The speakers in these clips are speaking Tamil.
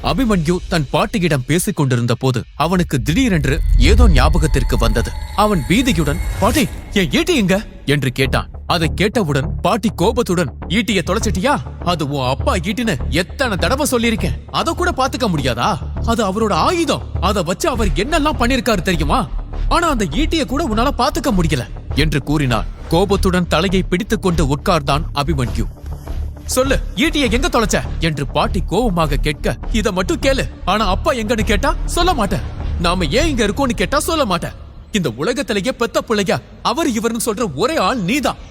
அபிமன்யு தன் பாட்டியிடம் பேசிக் கொண்டிருந்த போது அவனுக்கு திடீரென்று ஏதோ ஞாபகத்திற்கு வந்தது. அவன் பீதியுடன், பாட்டி, என் ஈட்டி எங்க என்று கேட்டான். அதை கேட்டவுடன் பாட்டி கோபத்துடன், ஈட்டிய தொலைச்சிட்டியா? அது உன் அப்பா ஈட்டின்னு எத்தனை தடவை சொல்லியிருக்கேன், அத கூட பாத்துக்க முடியாதா? அது அவரோட ஆயுதம், அத வச்சு அவர் என்னெல்லாம் பண்ணிருக்காரு தெரியுமா? ஆனா அந்த ஈட்டிய கூட உன்னால பாத்துக்க முடியல என்று கூறினார். கோபத்துடன் தலையை பிடித்துக் கொண்டு உட்கார்ந்தான் அபிமன்யு. சொல்லு, ஈட்டியை எங்க தொலைச்ச என்று பாட்டி கோபமாக கேட்க, இத மட்டும் கேளு, ஆனா அப்பா எங்கன்னு கேட்டா சொல்ல மாட்டேன். நாம ஏன் இங்க இருக்கோம்னு கேட்டா சொல்ல மாட்டேன். இந்த உலகத்திலேயே பெத்த பிள்ளையா அவர் இவர்னு சொல்ற ஒரே ஆள் நீதான்,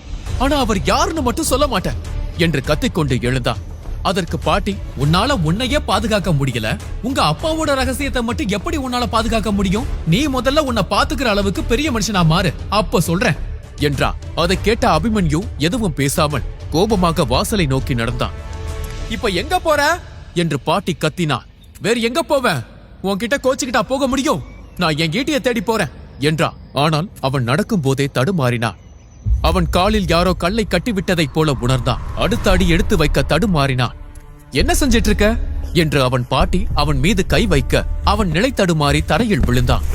ஆனா அவர் யாருன்னு மட்டும் சொல்ல மாட்டேன் என்று கத்திக்கொண்டு எழுந்தான். அதற்கு பாட்டி, உன்னால உன்னையே பாதுகாக்க முடியல, உங்க அப்பாவோட ரகசியத்தை மட்டும் எப்படி உன்னால பாதுகாக்க முடியும்? நீ முதல்ல உன்னை பாத்துக்கிற அளவுக்கு பெரிய மனுஷனா மாறு, அப்ப சொல்றேன் என்றா. அதை கேட்ட அபிமன்யு எதுவும் பேசாமல் கோபமாக வாசலை நோக்கி நடந்தான். இப்ப எங்க போற என்று பாட்டி கத்தினார். வேறு எங்க போவேன்? உன்கிட்ட கோச்சுக்கிட்டா போக முடியும்? நான் என் ஈட்டியை தேடி போறேன் என்றா. ஆனால் அவன் நடக்கும் போதே தடுமாறினான். அவன் காலில் யாரோ கல்லை கட்டிவிட்டதைப் போல உணர்ந்தான். அடுத்த அடி எடுத்து வைக்க தடுமாறினான். என்ன செஞ்சிட்டு இருக்க என்று அவன் பாட்டி அவன் மீது கை வைக்க அவன் நிலை தடுமாறி தரையில் விழுந்தான்.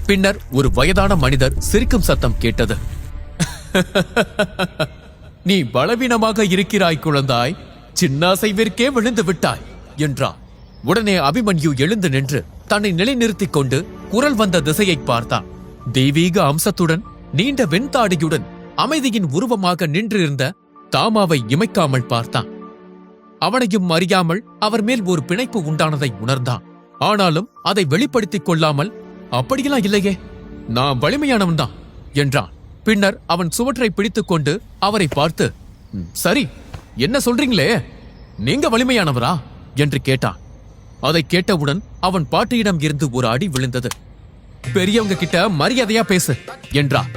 பின்னர் ஒரு வயதான மனிதர் சிரிக்கும் சத்தம் கேட்டது. நீ பலவீனமாக இருக்கிறாய் குழந்தாய், சின்ன அசைவிற்கே விழுந்து விட்டாய் என்றான். உடனே அபிமன்யு எழுந்து நின்று தன்னை நிலைநிறுத்திக் கொண்டு குரல் வந்த திசையை பார்த்தான். தெய்வீக அம்சத்துடன் நீண்ட வெண்தாடியுடன் அமைதியின் உருவமாக நின்றிருந்த தாமாவை இமைக்காமல் பார்த்தான். அவனையும் அறியாமல் அவர் மேல் ஒரு பிணைப்பு உண்டானதை உணர்ந்தான். ஆனாலும் அதை வெளிப்படுத்திக் கொள்ளாமல், அப்படியெல்லாம் இல்லையே, நான் வலிமையானவன் தான் என்றான். பின்னர் அவன் சுவற்றை பிடித்துக் கொண்டு அவரை பார்த்து, சரி, என்ன சொல்றீங்களே, நீங்க வலிமையானவரா என்று கேட்டான். அதை கேட்டவுடன் அவன் பாட்டியிடம் இருந்து ஒரு அடி விழுந்தது. பெரியவங்க கிட்ட மரியாதையா பேசு என்றார்.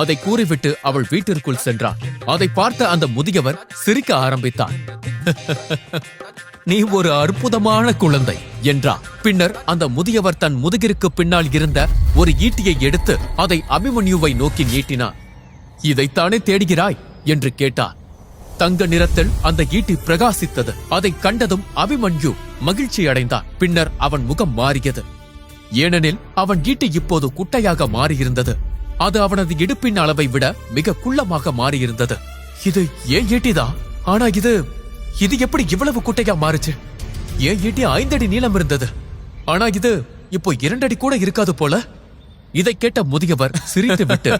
அதை கூறிவிட்டு அவள் வீட்டிற்குள் சென்றார். அதை பார்த்த அந்த முதியவர் சிரிக்க ஆரம்பித்தார். நீ ஒரு அற்புதமான குழந்தை என்றார். பின்னர் அந்த முதியவர் தன் முதுகிற்கு பின்னால் இருந்த ஒரு ஈட்டியை எடுத்து அதை அபிமன்யுவை நோக்கி நீட்டினார். இதைத்தானே தேடுகிறாய் என்று கேட்டார். தங்க நிறத்தில் அந்த ஈட்டி பிரகாசித்தது. அதை கண்டதும் அபிமன்யு மகிழ்ச்சி அடைந்தார். பின்னர் அவன் முகம் மாறியது. ஏனெனில் அவன் ஈட்டி இப்போது குட்டையாக மாறியிருந்தது. அது அவனது இடுப்பின் அளவை விட மிக குள்ளமாக மாறியிருந்தது. இது ஏன் ஈட்டிதான், ஆனா இது எப்படி இவ்வளவு குட்டையா மாறுச்சு? ஏன் ஈட்டி 5 அடி நீளம் இருந்தது, ஆனா இது இப்போ 2 அடி கூட இருக்காது போல. இதை கேட்ட முதியவர் சிரித்து விட்டு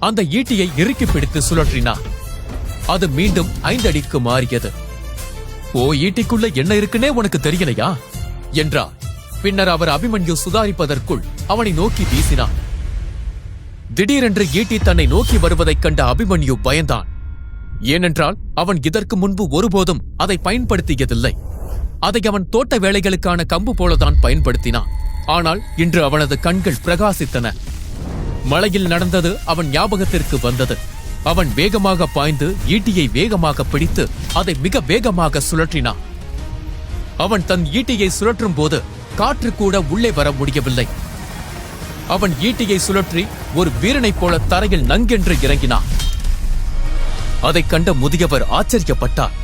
அந்த ஈட்டியை இறுக்கி பிடித்து சுழற்றினார். அது மீண்டும் 5 அடிக்கு மாறியது. ஓ, ஈட்டிக்குள்ள என்ன இருக்குன்னே உனக்கு தெரியலையா என்றார். பின்னர் அவர் அபிமன்யு சுதாரிப்பதற்குள் அவனை நோக்கி வீசினார். திடீரென்று ஈட்டி தன்னை நோக்கி வருவதைக் கண்ட அபிமன்யு பயந்தான். ஏனென்றால் அவன் இதற்கு முன்பு ஒருபோதும் அதை பயன்படுத்தியதில்லை. அதை அவன் தோட்ட வேலைகளுக்கான கம்பு போலதான் பயன்படுத்தினான். ஆனால் இன்று அவனது கண்கள் பிரகாசித்தன. மழையில் நடந்தது அவன் ஞாபகத்திற்கு வந்தது. அவன் வேகமாக பாய்ந்து ஈட்டியை வேகமாக பிடித்து அதை மிக வேகமாக சுழற்றினான். அவன் தன் ஈட்டியை சுழற்றும் போது காற்று கூட உள்ளே வர முடியவில்லை. அவன் ஈட்டியை சுழற்றி ஒரு வீரனைப் போல தரையில் நங்கென்று இறங்கினான். அதைக் கண்ட முதியவர் ஆச்சரியப்பட்டார்.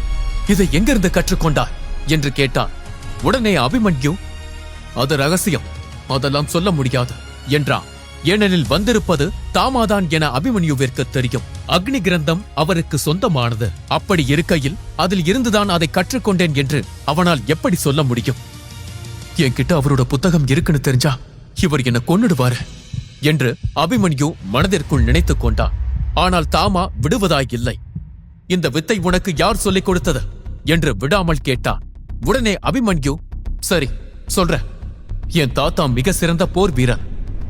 இதை எங்கிருந்து கற்றுக்கொண்டார் என்று கேட்டார். உடனே அபிமன்யு, அது ரகசியம், அதெல்லாம் சொல்ல முடியாது என்றான். ஏனெனில் வந்திருப்பது தாமாதான் என அபிமன்யுவிற்கு தெரியும். அக்னி கிரந்தம் அவருக்கு சொந்தமானது. அப்படி இருக்கையில் அதில் இருந்துதான் அதை கற்றுக்கொண்டேன் என்று அவனால் எப்படி சொல்ல முடியும்? என்கிட்ட அவரோட புத்தகம் இருக்குன்னு தெரிஞ்சா இவர் என்ன கொன்னுடுவாரு என்று அபிமன்யு மனதிற்குள் நினைத்துக் கொண்டார். ஆனால் தாமா விடுவதாயில்லை. இந்த வித்தை உனக்கு யார் சொல்லிக் கொடுத்தது என்று விடாமல் கேட்டார். உடனே அபிமன்யு, சரி சொல்றேன், என் தாத்தா மிக சிறந்த போர் வீரர்.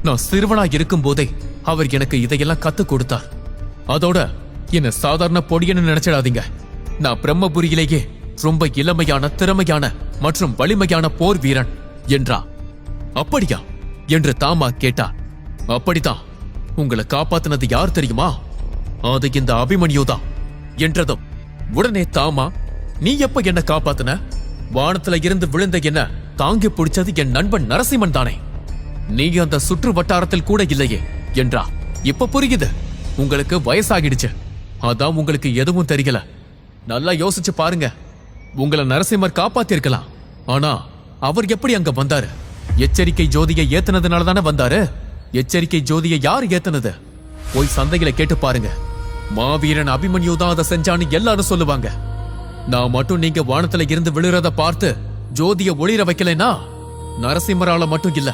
நான் சிறுவனா இருக்கும் போதே அவர் எனக்கு இதையெல்லாம் கத்துக் கொடுத்தார். அதோட என்ன சாதாரண பொடியன்னு நினைச்சிடாதீங்க. நான் பிரம்மபுரியிலேயே ரொம்ப இளமையான, திறமையான மற்றும் வலிமையான போர் வீரன் என்றார். அப்படியா என்று தாமா கேட்டார். அப்படித்தான். உங்களை காப்பாத்தினது யார் தெரியுமா? அது இந்த அபிமன்யுதான் என்றதும் உடனே தாமா, நீ எப்ப என்ன காப்பாத்தின? வானத்துல இருந்து விழுந்த என்ன தாங்கி பிடிச்சது என் நண்பன் நரசிம்மன் தானே. நீ அந்த சுற்று வட்டாரத்தில் கூட இல்லையே என்றா. இப்ப புரியுது, உங்களுக்கு வயசாகிடுச்சு, அதான் உங்களுக்கு எதுவும் தெரியல. நல்லா யோசிச்சு பாருங்க, உங்களை நரசிம்மர் காப்பாத்திருக்கலாம், ஆனா அவர் எப்படி அங்க வந்தாரு? எச்சரிக்கை ஜோதியை ஏத்துனதுனால தானே வந்தாரு. எச்சரிக்கை ஜோதியை யார் ஏத்துனது? போய் சந்தையில கேட்டு பாருங்க. மாவீரன் அபிமன்யு தான் அதை செஞ்சான்னு எல்லாரும் சொல்லுவாங்க. நான் மட்டும் நீங்க வானத்துல இருந்து விழுறத பார்த்து ஜோதிய ஒளிர வைக்கலைன்னா நரசிம்மரால மட்டும் இல்ல,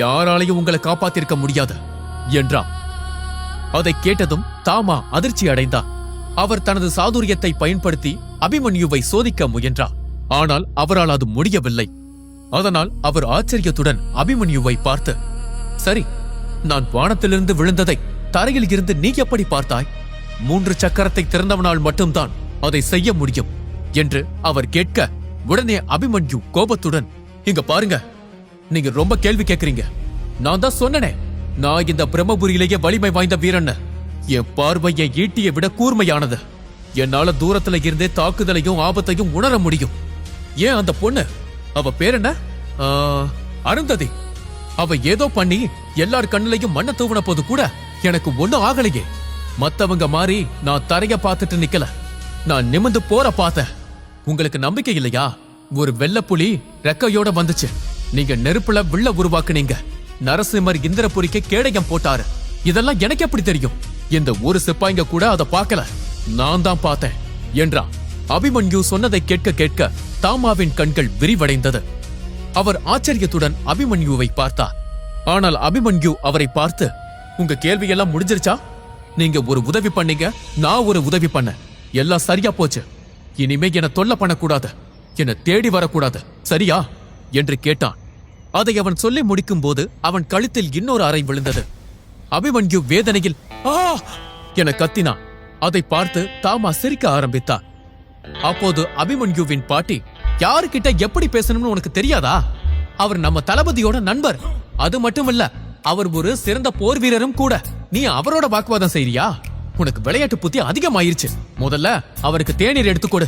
யாராலையும் உங்களை காப்பாத்திருக்க முடியாது என்றான். அதை கேட்டதும் தாமா அதிர்ச்சி அடைந்தார். அவர் தனது சாதுரியத்தை பயன்படுத்தி அபிமன்யுவை சோதிக்க முயன்றார். ஆனால் அவரால் அது முடியவில்லை. அதனால் அவர் ஆச்சரியத்துடன் அபிமன்யுவை பார்த்து, சரி, நான் வானத்திலிருந்து விழுந்ததை தரையில் இருந்து நீ எப்படி பார்த்தாய்? 3 சக்கரத்தை திறந்தவனால் மட்டும்தான் அதை செய்ய முடியும் என்று அவர் கேட்க, உடனே அபிமன்யு கோபத்துடன், இங்க பாருங்க, நீங்க ரொம்ப கேள்வி கேட்கறீங்க. நான் தான் சொன்னனே, நான் இந்த பிரம்மபுரியிலேயே வலிமை வாய்ந்த வீரன். என் பார்வை என் ஈட்டியை விட கூர்மையானது. என்னால தூரத்துல இருந்தே தாக்குதலையும் ஆபத்தையும் உணர முடியும். ஏன் அந்த பொண்ணு, அவ பேர் என்ன? அருந்ததி. அவ ஏதோ பண்ணி எல்லார் கண்ணிலையும் மண்ண தூவன போது கூட எனக்கு ஒண்ணும் ஆகலையே. மத்தவங்க மாறி நான் தரைய பார்த்துட்டு நிக்கல, நான் நிமிந்து போற பார்த்தேன். உங்களுக்கு நம்பிக்கை இல்லையா? ஒரு வெள்ளப்புலி ரெக்கையோட வந்துச்சு. நீங்க நெருப்புல வில்ல உருவாக்குனீங்க. நரசிம்மர் இந்திரபுரிக்கு கேடயம் போட்டாரு. இதெல்லாம் எனக்கு எப்படி தெரியும்? இந்த ஒரு சிப்பாய்ங்க கூட அதை பார்க்கல, நான் தான் பார்த்தேன் என்றான். அபிமன்யு சொன்னதை கேட்க கேட்க தாமாவின் கண்கள் விரிவடைந்தது. அவர் ஆச்சரியத்துடன் அபிமன்யுவை பார்த்தார். ஆனால் அபிமன்யு அவரை பார்த்து, உங்க கேள்வியெல்லாம் முடிஞ்சிருச்சா? நீங்க ஒரு உதவி பண்ணீங்க, நான் ஒரு உதவி பண்ண, எல்லாம் சரியா போச்சு. இனிமே என்ன தொல்லை பண்ணக்கூடாது, என்ன தேடி வரக்கூடாது, சரியா என்று கேட்டான். அதை அவன் சொல்லி முடிக்கும் போது அவன் கழுத்தில் இன்னொரு அறை விழுந்தது. அபிமன்யு வேதனையில் ஆ என கத்தினான். அதை பார்த்து தாமா சிரிக்க ஆரம்பித்தார். அப்போது அபிமன்யுவின் பாட்டி, யாருக்கிட்ட எப்படி பேசணும்னு உனக்கு தெரியாதா? அவர் நம்ம தளபதியோட நண்பர். அது மட்டுமல்ல, அவர் ஒரு சிறந்த போர் வீரரும் கூட. நீ அவரோட வாக்குவாதம் செய்றியா? உனக்கு விளையாட்டு புத்தி அதிகமாயிருச்சு. முதல்ல அவருக்கு தேநீர் எடுத்துக்கொடு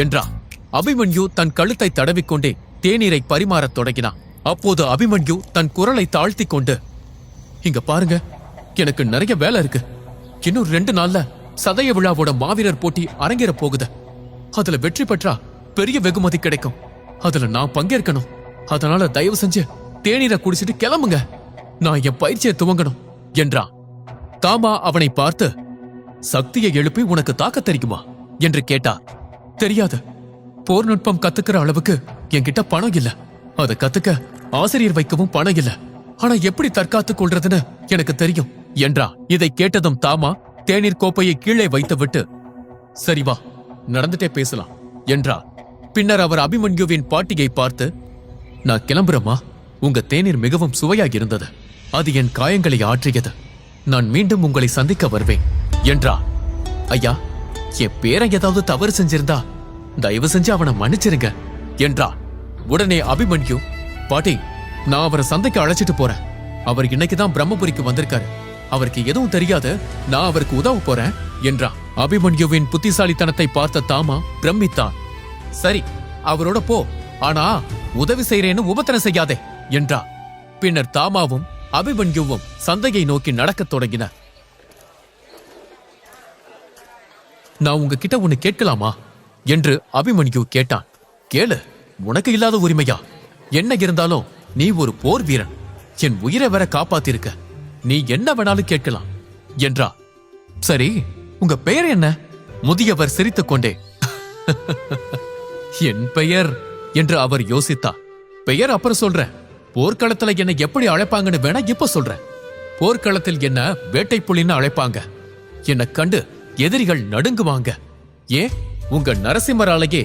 என்றான். அபிமன்யு தன் கழுத்தை தடவிக்கொண்டே தேநீரை பரிமாறத் தொடங்கினான். அப்போது அபிமன்யு தன் குரலை தாழ்த்தி கொண்டு, இங்க பாருங்க, எனக்கு நிறைய வேலை இருக்கு. இன்னும் 2 நாள்ல சதய விழாவோட மாவீரர் போட்டி அரங்கேற போகுது. அதுல வெற்றி பெற்றா பெரிய வெகுமதி கிடைக்கும். அதுல நான் பங்கேற்கணும். அதனால தயவு செஞ்சு தேநீரை குடிச்சிட்டு கிளம்புங்க. நான் என் பயிற்சியை துவங்கணும் என்றான். தாமா அவனை பார்த்து, சக்தியை எழுப்பி உனக்கு தாக்க தெரியுமா என்று கேட்டார். தெரியாது. போர் நுட்பம் கத்துக்கிற அளவுக்கு என்கிட்ட பணம் இல்ல. அதை கத்துக்க ஆசிரியர் வைக்கவும் பணம் இல்ல. ஆனா எப்படி தற்காத்துக் கொள்றதுன்னு எனக்கு தெரியும் என்றான். இதை கேட்டதும் தாமா தேநீர் கோப்பையை கீழே வைத்துவிட்டு, சரி வா, நடந்துட்டே பேசலாம் என்றார். பின்னர் அவர் அபிமன்யுவின் பாட்டியை பார்த்து, நான் கிளம்புறேம்மா. உங்க தேநீர் மிகவும் சுவையாக இருந்தது. அது என் காயங்களை ஆற்றியது. நான் மீண்டும் உங்களை சந்திக்க வருவேன் என்றார். ஐயா, என் பேரன் ஏதாவது தவறு செஞ்சிருந்தா தயவு செஞ்சு அவனை மன்னிச்சிருங்க என்றார். உடனே அபிமன்யு, பாட்டி, நான் அவரை சந்தைக்கு அழைச்சிட்டு போறேன். அவர் இன்னைக்குதான் பிரம்மபுரிக்கு வந்திருக்காரு. அவருக்கு எதுவும் தெரியாது. நான் அவருக்கு உதவ போறேன் என்றான். அபிமன்யுவின் புத்திசாலித்தனத்தை பார்த்த தாமா பிரமித்தான். சரி, அவரோட போ. ஆனா உதவி செய்யறேன்னு உபத்திரம் செய்யாதே என்றார். பின்னர் தாமாவும் அபிமன்யுவும் சந்தையை நோக்கி நடக்கத் தொடங்கினர். நான் உங்ககிட்ட ஒன்னு கேட்கலாமா என்று அபிமன்யு கேட்டான். கேளு, உனக்கு இல்லாத உரிமையா? என்ன இருந்தாலும் நீ ஒரு போர் வீரன். என் உயிரை வர காப்பாத்திருக்க. நீ என்ன வேணாலும் கேட்கலாம் என்றா. சரி, உங்க பெயர் என்ன? முதியவர் சிரித்துக் கொண்டே, என் பெயர் என்று அவர் யோசித்தார். பெயர் அப்புறம் சொல்றேன். போர்க்களத்துல என்ன எப்படி அழைப்பாங்கன்னு வேணா இப்ப சொல்றேன். போர்க்களத்தில் என்ன வேட்டை புலின்னு அழைப்பாங்க. என்னை கண்டு எதிரிகள் நடுங்குவாங்க. ஏன், உங்க நரசிம்மராலேயே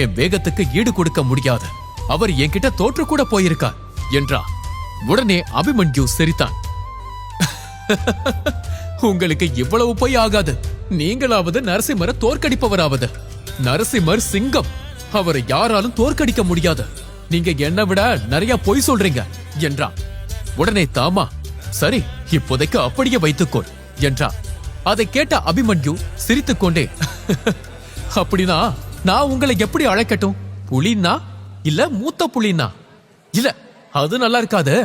என் வேகத்துக்கு ஈடு கொடுக்க முடியாது. அவர் என்கிட்ட தோற்று கூட போயிருக்கார் என்றா. உடனே அபிமன்யு சிரித்தான். உங்களுக்கு இவ்வளவு போய் ஆகாது. நீங்களாவது நரசிம்மரை தோற்கடிப்பவராவது. நரசிம்மர் சிங்கம். அவரை யாராலும் தோற்கடிக்க முடியாது. நீங்க என்ன விட நிறைய பொய் சொல்றீங்க என்றா. உடனே தாமா, சரி, இப்போதைக்கு அப்படியே வைத்துக்கொள் என்றா. அதை கேட்ட அபிமன்யு சிரித்துக்கொண்டே, அப்படின்னா நான் உங்களை எப்படி அழைக்கட்டும்? புலின்னா இல்ல மூத்த புலின்னா? இல்ல, அது நல்லா இருக்காது.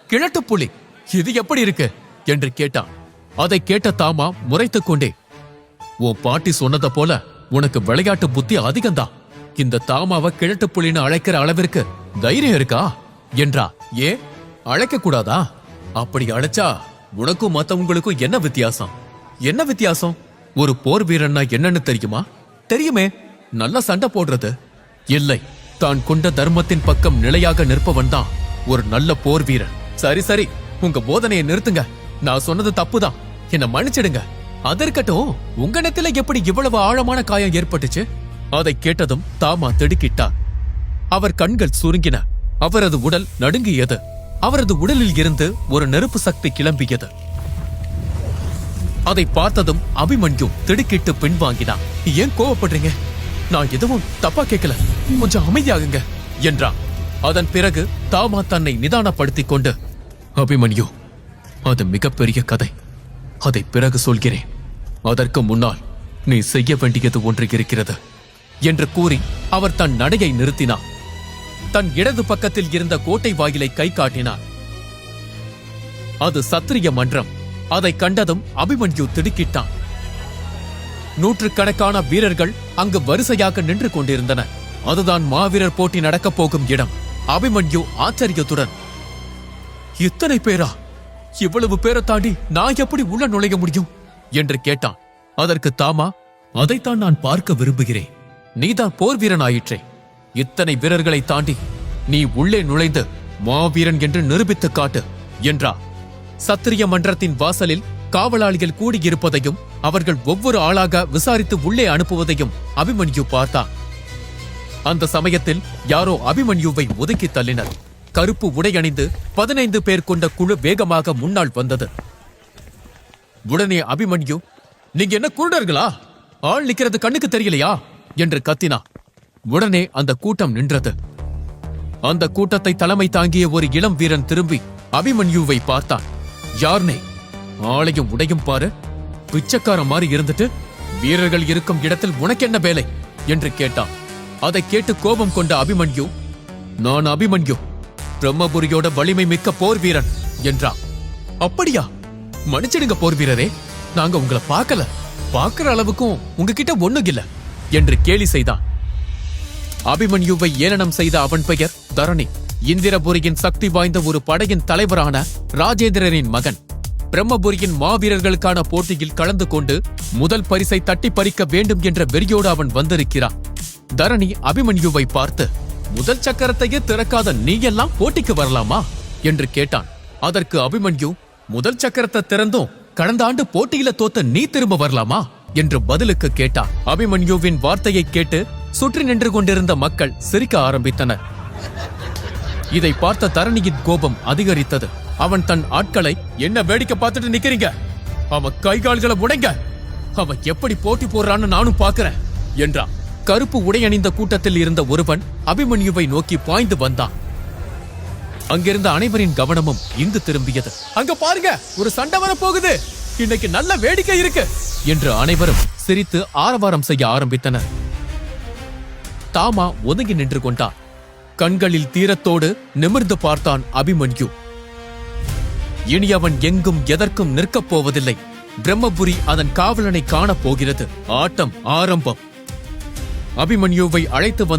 கிழட்டு புலி, இது எப்படி இருக்கு என்று கேட்டான். அதை கேட்ட தாமா முறைத்துக் கொண்டே, உன் பாட்டி சொன்னதை போல உனக்கு விளையாட்டு புத்தி அதிகம்தான். இந்த தாமாவை கிழட்டு புலின்னு அழைக்கிற அளவிற்கு தைரியம் இருக்கா என்றா. ஏன் அழைக்க கூடாதா? அப்படி அழைச்சா உனக்கும் மத்தவங்களுக்கும் என்ன வித்தியாசம்? என்ன வித்தியாசம்? ஒரு போர் வீரன்னா என்னன்னு தெரியுமா? தெரியுமே, நல்ல சண்டை போடுறது. இல்லை, தான் கொண்ட தர்மத்தின் பக்கம் நிலையாக நிற்பவன் தான் ஒரு நல்ல போர் வீரன். சரி சரி, உங்க போதனையை நிறுத்துங்க. நான் சொன்னது தப்புதான், என்ன மன்னிச்சிடுங்க. அதற்கட்டும், உங்க நெத்தில எப்படி இவ்வளவு ஆழமான காயம் ஏற்பட்டுச்சு? அதை கேட்டதும் தாமா திடுக்கிட்டார். அவர் கண்கள் சுருங்கின. அவரது உடல் நடுங்கியது. அவரது உடலில் இருந்து ஒரு நெருப்பு சக்தி கிளம்பியது. அதை பார்த்ததும் அபிமன்யு திடுக்கிட்டு பின்வாங்கினான். ஏன் கோவப்படுறீங்க? நான் எதுவும் தப்பா கேட்கல, கொஞ்சம் அமைதியாகுங்க என்றான். அதன் பிறகு தாமா தன்னை நிதானப்படுத்திக் கொண்டு, அபிமன்யு, அது மிகப்பெரிய கதை, அதை பிறகு சொல்கிறேன். அதற்கு முன்னால் நீ செய்ய வேண்டியது ஒன்று இருக்கிறது என்று கூறி அவர் தன் நடையை நிறுத்தினார். தன் இடது பக்கத்தில் இருந்த கோட்டை வாயிலை கை காட்டினார். அது சத்திரிய மன்றம். அதை கண்டதும் அபிமன்யு திடுக்கிட்டான். நூற்றுக்கணக்கான வீரர்கள் அங்கு வரிசையாக நின்று கொண்டிருந்தனர். அதுதான் மாவீரர் போட்டி நடக்கப் போகும் இடம். அபிமன்யு ஆச்சரியத்துடன், இத்தனை பேரா? இவ்வளவு பேரை தாண்டி நான் எப்படி உள்ள நுழைய முடியும் என்று கேட்டான். அதற்கு தாமா, அதைத்தான் நான் பார்க்க விரும்புகிறேன். நீதான் போர் வீரன் ஆயிற்றே, இத்தனை வீரர்களை தாண்டி நீ உள்ளே நுழைந்து மாவீரன் என்று நிரூபித்து காட்டு என்றா. சத்திரிய மன்றத்தின் வாசலில் காவலாளிகள் கூடியிருப்பதையும் அவர்கள் ஒவ்வொரு ஆளாக விசாரித்து உள்ளே அனுப்புவதையும் அபிமன்யு பார்த்தான். அந்த சமயத்தில் யாரோ அபிமன்யுவை ஒதுக்கி தள்ளினர். கருப்பு உடையணிந்து 15 பேர் கொண்ட குழு வேகமாக முன்னால் வந்தது. உடனே அபிமன்யு, நீங்க என்ன குருடர்களா? ஆள் நிக்கிறது கண்ணுக்கு தெரியலையா என்று கத்தினா. உடனே அந்த கூட்டம் நின்றது. அந்த கூட்டத்தை தலைமை தாங்கிய ஒரு இளம் வீரன் திரும்பி அபிமன்யுவை பார்த்தான். யார்னே? ஆளையும் உடையும் பாரு, பிச்சைக்கார மாதிரி இருந்துட்டு வீரர்கள் இருக்கும் இடத்தில் உனக்கு என்ன வேலை என்று கேட்டான். அதை கேட்டு கோபம் கொண்ட அபிமன்யு, நான் அபிமன்யு, பிரம்மபுரியோட வலிமை மிக்க போர் வீரன் என்றான். அப்படியா? மன்னிச்சிடுங்க போர் வீரரே, நாங்க உங்களை பார்க்கல, பார்க்கிற அளவுக்கும் உங்ககிட்ட ஒண்ணும் இல்ல என்று கேலி செய்தான். அபிமன்யுவை ஏளனம் செய்த அவன் பெயர் தரணி. இந்திரபுரியின் சக்தி வாய்ந்த ஒரு படையின் தலைவரான ராஜேந்திரனின் மகன். பிரம்மபுரியின் மாவீரர்களுக்கான போட்டியில் கலந்து கொண்டு முதல் பரிசை தட்டி பறிக்க வேண்டும் என்ற வெறியோடு அவன் வந்திருக்கிறான். தரணி அபிமன்யுவை பார்த்து, முதல் சக்கரத்தையே திறக்காத நீ எல்லாம் போட்டிக்கு வரலாமா என்று கேட்டான். அதற்கு அபிமன்யு, முதல் சக்கரத்தை திறந்தும் கடந்த ஆண்டு போட்டியில தோத்த நீ திரும்ப வரலாமா என்று பதிலுக்கு கேட்டான். அபிமன்யுவின் வார்த்தையை கேட்டு சுற்றி நின்று கொண்டிருந்த மக்கள் சிரிக்க ஆரம்பித்தனர். இதை பார்த்த தரணியின் கோபம் அதிகரித்தது. அவன் தன் ஆட்களை, என்ன வேடிக்கை பார்த்துட்டு நிக்கிறீங்க, அவன் கைகால்களை உடைங்க, அவன் எப்படி போட்டி போடுறான்னு நானும் பாக்குறேன் என்றான். கருப்பு உடையணிந்த கூட்டத்தில் இருந்த ஒருவன் அபிமன்யுவை நோக்கி பாய்ந்து வந்தான். அங்கிருந்த அனைவரின் கவனமும் இங்கு திரும்பியது. அங்க பாருங்க, ஒரு சண்டை வர போகுது, இன்னைக்கு நல்ல வேடிக்கை இருக்கு என்று அனைவரும் சிரித்து ஆரவாரம் செய்ய ஆரம்பித்தனர். தாமா ஒதுங்கி நின்று கொண்டான். கண்களில் தீரத்தோடு நிமிர்ந்து பார்த்தான் அபிமன்யு. இனி அவன் எங்கும் எதற்கும் நிற்கப் போவதில்லை. பிரம்மபுரி அதன் காவலனை காணப் போகிறது. ஆட்டம் ஆரம்பம். அபிமன்யுவை அழைத்து வந்த